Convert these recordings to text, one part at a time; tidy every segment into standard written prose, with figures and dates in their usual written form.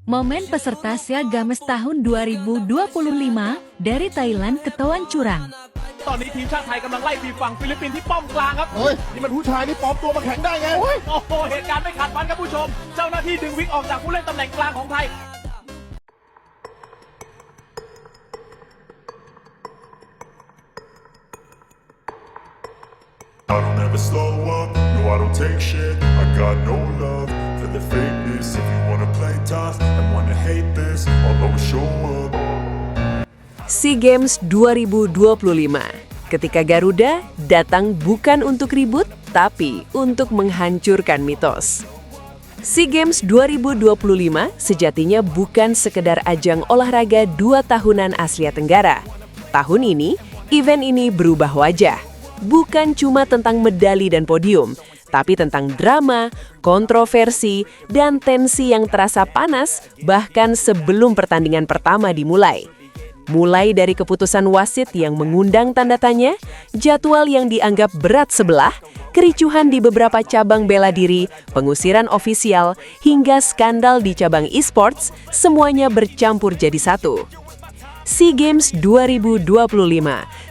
Momen peserta SEA Games tahun 2025 dari Thailand ketahuan curang. ตอนนี้ทีมชาติไทยกำลังไล่ทีมฝั่งฟิลิปปินส์ที่ป้อมกลางครับ เฮ้ยนี่มันผู้ชายนี่ปลอมตัวมาแข่งได้ไง โอ้โหเหตุการณ์ไม่ขาดฝันครับผู้ชม เจ้าหน้าที่ดึงวิกออกจากผู้เล่นตำแหน่งกลางของไทย I don't ever slow up, no I don't take shit. I got no love for the fakeness. If you wanna play tough and wanna hate this, I'll always show up. SEA Games 2025. Ketika Garuda datang bukan untuk ribut, tapi untuk menghancurkan mitos. SEA Games 2025 sejatinya bukan sekedar ajang olahraga 2 tahunan Asia Tenggara. Tahun ini, event ini berubah wajah. Bukan cuma tentang medali dan podium, tapi tentang drama, kontroversi, dan tensi yang terasa panas bahkan sebelum pertandingan pertama dimulai. Mulai dari keputusan wasit yang mengundang tanda tanya, jadwal yang dianggap berat sebelah, kericuhan di beberapa cabang bela diri, pengusiran ofisial, hingga skandal di cabang e-sports, semuanya bercampur jadi satu. SEA Games 2025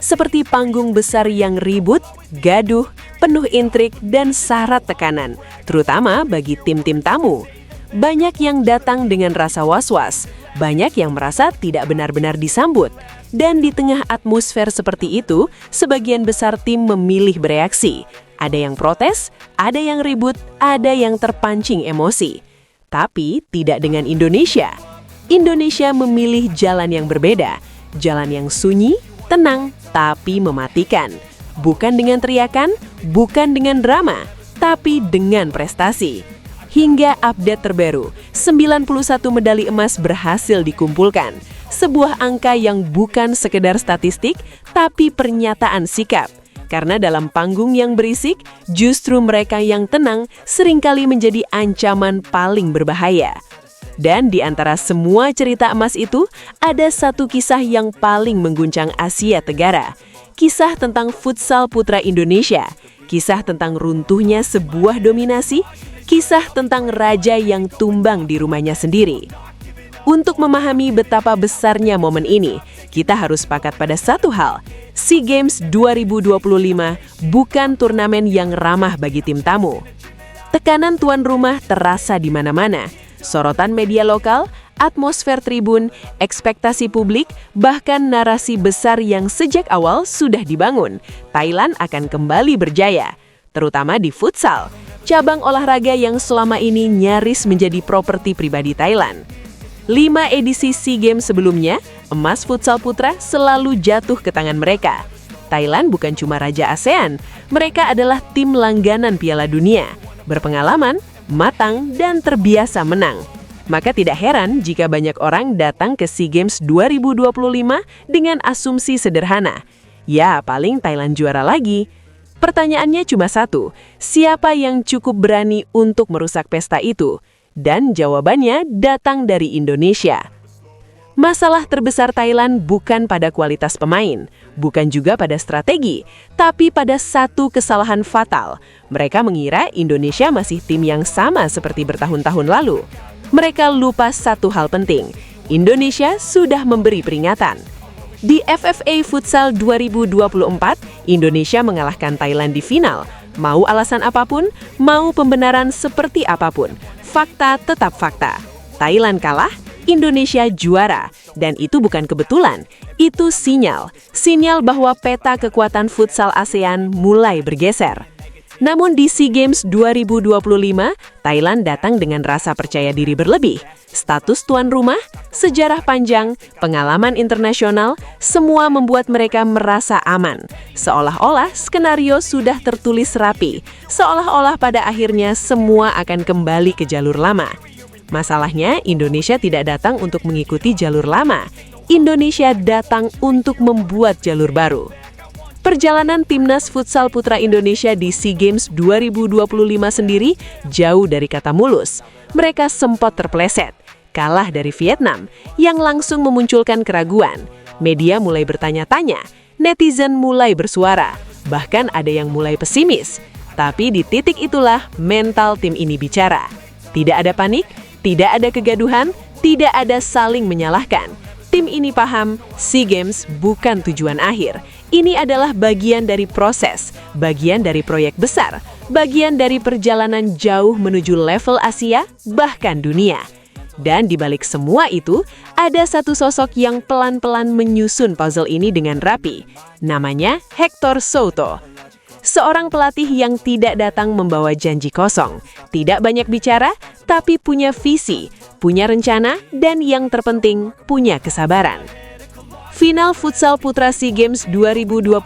seperti panggung besar yang ribut, gaduh, penuh intrik, dan syarat tekanan, terutama bagi tim-tim tamu. Banyak yang datang dengan rasa was-was, banyak yang merasa tidak benar-benar disambut. Dan di tengah atmosfer seperti itu, sebagian besar tim memilih bereaksi. Ada yang protes, ada yang ribut, ada yang terpancing emosi. Tapi tidak dengan Indonesia. Indonesia memilih jalan yang berbeda, jalan yang sunyi, tenang, tapi mematikan. Bukan dengan teriakan, bukan dengan drama, tapi dengan prestasi. Hingga update terbaru, 91 medali emas berhasil dikumpulkan. Sebuah angka yang bukan sekedar statistik, tapi pernyataan sikap. Karena dalam panggung yang berisik, justru mereka yang tenang seringkali menjadi ancaman paling berbahaya. Dan di antara semua cerita emas itu, ada satu kisah yang paling mengguncang Asia Tenggara. Kisah tentang futsal putra Indonesia, kisah tentang runtuhnya sebuah dominasi, kisah tentang raja yang tumbang di rumahnya sendiri. Untuk memahami betapa besarnya momen ini, kita harus sepakat pada satu hal. SEA Games 2025 bukan turnamen yang ramah bagi tim tamu. Tekanan tuan rumah terasa di mana-mana. Sorotan media lokal, atmosfer tribun, ekspektasi publik, bahkan narasi besar yang sejak awal sudah dibangun. Thailand akan kembali berjaya, terutama di futsal, cabang olahraga yang selama ini nyaris menjadi properti pribadi Thailand. 5 edisi SEA Games sebelumnya, emas futsal putra selalu jatuh ke tangan mereka. Thailand bukan cuma raja ASEAN, mereka adalah tim langganan Piala Dunia, berpengalaman, matang, dan terbiasa menang. Maka tidak heran jika banyak orang datang ke SEA Games 2025 dengan asumsi sederhana. Ya, paling Thailand juara lagi. Pertanyaannya cuma satu, siapa yang cukup berani untuk merusak pesta itu? Dan jawabannya datang dari Indonesia. Masalah terbesar Thailand bukan pada kualitas pemain, bukan juga pada strategi, tapi pada satu kesalahan fatal. Mereka mengira Indonesia masih tim yang sama seperti bertahun-tahun lalu. Mereka lupa satu hal penting, Indonesia sudah memberi peringatan. Di FFA Futsal 2024, Indonesia mengalahkan Thailand di final. Mau alasan apapun, mau pembenaran seperti apapun, fakta tetap fakta. Thailand kalah, Indonesia juara. Dan itu bukan kebetulan, itu sinyal. Sinyal bahwa peta kekuatan futsal ASEAN mulai bergeser. Namun di SEA Games 2025, Thailand datang dengan rasa percaya diri berlebih. Status tuan rumah, sejarah panjang, pengalaman internasional, semua membuat mereka merasa aman. Seolah-olah skenario sudah tertulis rapi. Seolah-olah pada akhirnya semua akan kembali ke jalur lama. Masalahnya, Indonesia tidak datang untuk mengikuti jalur lama. Indonesia datang untuk membuat jalur baru. Perjalanan timnas futsal putra Indonesia di SEA Games 2025 sendiri jauh dari kata mulus. Mereka sempat terpeleset, kalah dari Vietnam, yang langsung memunculkan keraguan. Media mulai bertanya-tanya, netizen mulai bersuara, bahkan ada yang mulai pesimis. Tapi di titik itulah mental tim ini bicara. Tidak ada panik, tidak ada kegaduhan, Tidak ada saling menyalahkan. Tim ini paham, SEA Games bukan tujuan akhir. Ini adalah bagian dari proses, bagian dari proyek besar, bagian dari perjalanan jauh menuju level Asia, bahkan dunia. Dan di balik semua itu, ada satu sosok yang pelan-pelan menyusun puzzle ini dengan rapi. Namanya Hector Souto. Seorang pelatih yang tidak datang membawa janji kosong, tidak banyak bicara, tapi punya visi, punya rencana, dan yang terpenting, punya kesabaran. Final Futsal Putra SEA Games 2025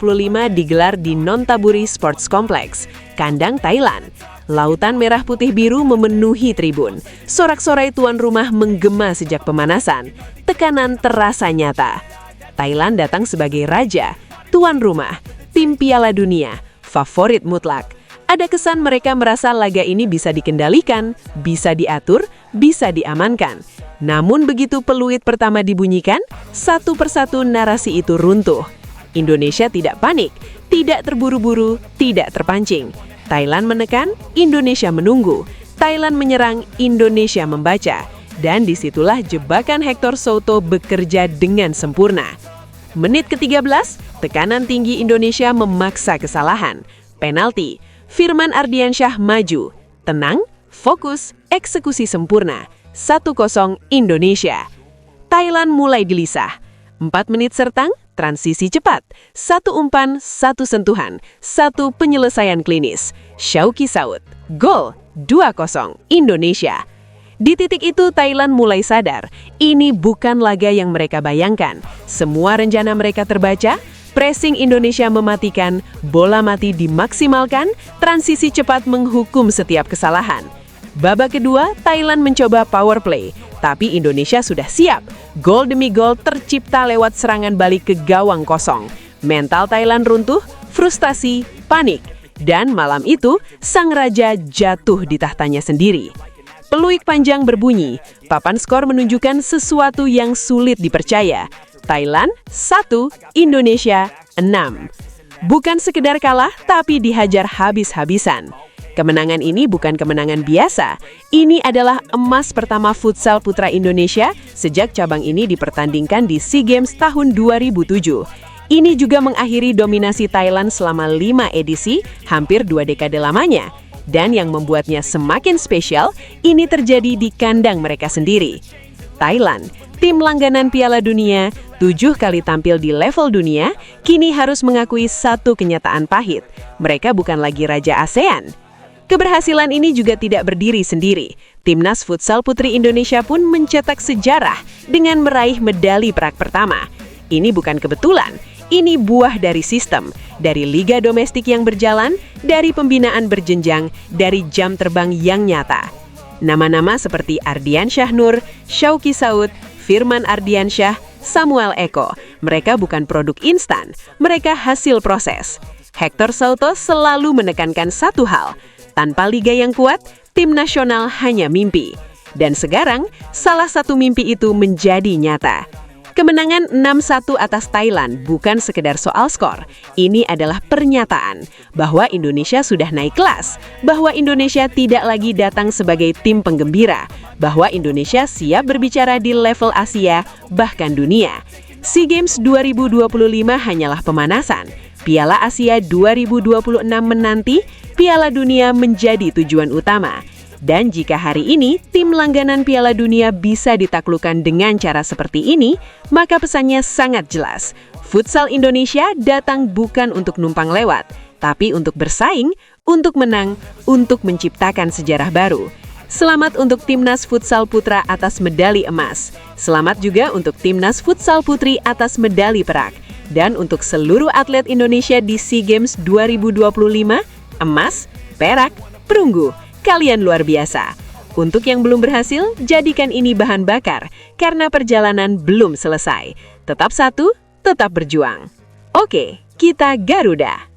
digelar di Nonthaburi Sports Complex, kandang Thailand. Lautan merah putih biru memenuhi tribun. Sorak-sorai tuan rumah menggema sejak pemanasan. Tekanan terasa nyata. Thailand datang sebagai raja, tuan rumah, tim Piala Dunia, favorit mutlak. Ada kesan mereka merasa laga ini bisa dikendalikan, bisa diatur, bisa diamankan. Namun begitu peluit pertama dibunyikan, satu persatu narasi itu runtuh. Indonesia tidak panik, tidak terburu-buru, tidak terpancing. Thailand menekan, Indonesia menunggu. Thailand menyerang, Indonesia membaca. Dan disitulah jebakan Hector Souto bekerja dengan sempurna. Menit ke-13, tekanan tinggi Indonesia memaksa kesalahan. Penalti, Firman Ardiansyah maju. Tenang, fokus, eksekusi sempurna. 1-0 Indonesia. Thailand mulai gelisah. 4 menit sertang, transisi cepat. 1 umpan, 1 sentuhan, 1 penyelesaian klinis. Shauki Saud, gol, 2-0 Indonesia. Di titik itu Thailand mulai sadar, ini bukan laga yang mereka bayangkan. Semua rencana mereka terbaca, pressing Indonesia mematikan, bola mati dimaksimalkan, transisi cepat menghukum setiap kesalahan. Babak kedua, Thailand mencoba power play, tapi Indonesia sudah siap. Gol demi gol tercipta lewat serangan balik ke gawang kosong. Mental Thailand runtuh, frustasi, panik. Dan malam itu, sang raja jatuh di tahtanya sendiri. Peluit panjang berbunyi, papan skor menunjukkan sesuatu yang sulit dipercaya. Thailand 1, Indonesia 6. Bukan sekedar kalah, tapi dihajar habis-habisan. Kemenangan ini bukan kemenangan biasa. Ini adalah emas pertama futsal putra Indonesia sejak cabang ini dipertandingkan di SEA Games tahun 2007. Ini juga mengakhiri dominasi Thailand selama 5 edisi, hampir 2 dekade lamanya. Dan yang membuatnya semakin spesial, ini terjadi di kandang mereka sendiri. Thailand, tim langganan Piala Dunia, 7 kali tampil di level dunia, kini harus mengakui satu kenyataan pahit. Mereka bukan lagi raja ASEAN. Keberhasilan ini juga tidak berdiri sendiri. Timnas Futsal Putri Indonesia pun mencetak sejarah dengan meraih medali perak pertama. Ini bukan kebetulan, ini buah dari sistem, dari liga domestik yang berjalan, dari pembinaan berjenjang, dari jam terbang yang nyata. Nama-nama seperti Ardiansyah Nur, Shauki Saud, Firman Ardiansyah, Samuel Eko, mereka bukan produk instan, mereka hasil proses. Hector Souto selalu menekankan satu hal, tanpa liga yang kuat, tim nasional hanya mimpi. Dan sekarang, salah satu mimpi itu menjadi nyata. Kemenangan 6-1 atas Thailand bukan sekedar soal skor. Ini adalah pernyataan bahwa Indonesia sudah naik kelas, bahwa Indonesia tidak lagi datang sebagai tim penggembira, bahwa Indonesia siap berbicara di level Asia, bahkan dunia. SEA Games 2025 hanyalah pemanasan. Piala Asia 2026 menanti, Piala Dunia menjadi tujuan utama. Dan jika hari ini tim langganan Piala Dunia bisa ditaklukkan dengan cara seperti ini, maka pesannya sangat jelas. Futsal Indonesia datang bukan untuk numpang lewat, tapi untuk bersaing, untuk menang, untuk menciptakan sejarah baru. Selamat untuk Timnas Futsal Putra atas medali emas. Selamat juga untuk Timnas Futsal Putri atas medali perak. Dan untuk seluruh atlet Indonesia di SEA Games 2025, emas, perak, perunggu. Kalian luar biasa. Untuk yang belum berhasil, jadikan ini bahan bakar, karena perjalanan belum selesai. Tetap satu, tetap berjuang. Oke, kita Garuda.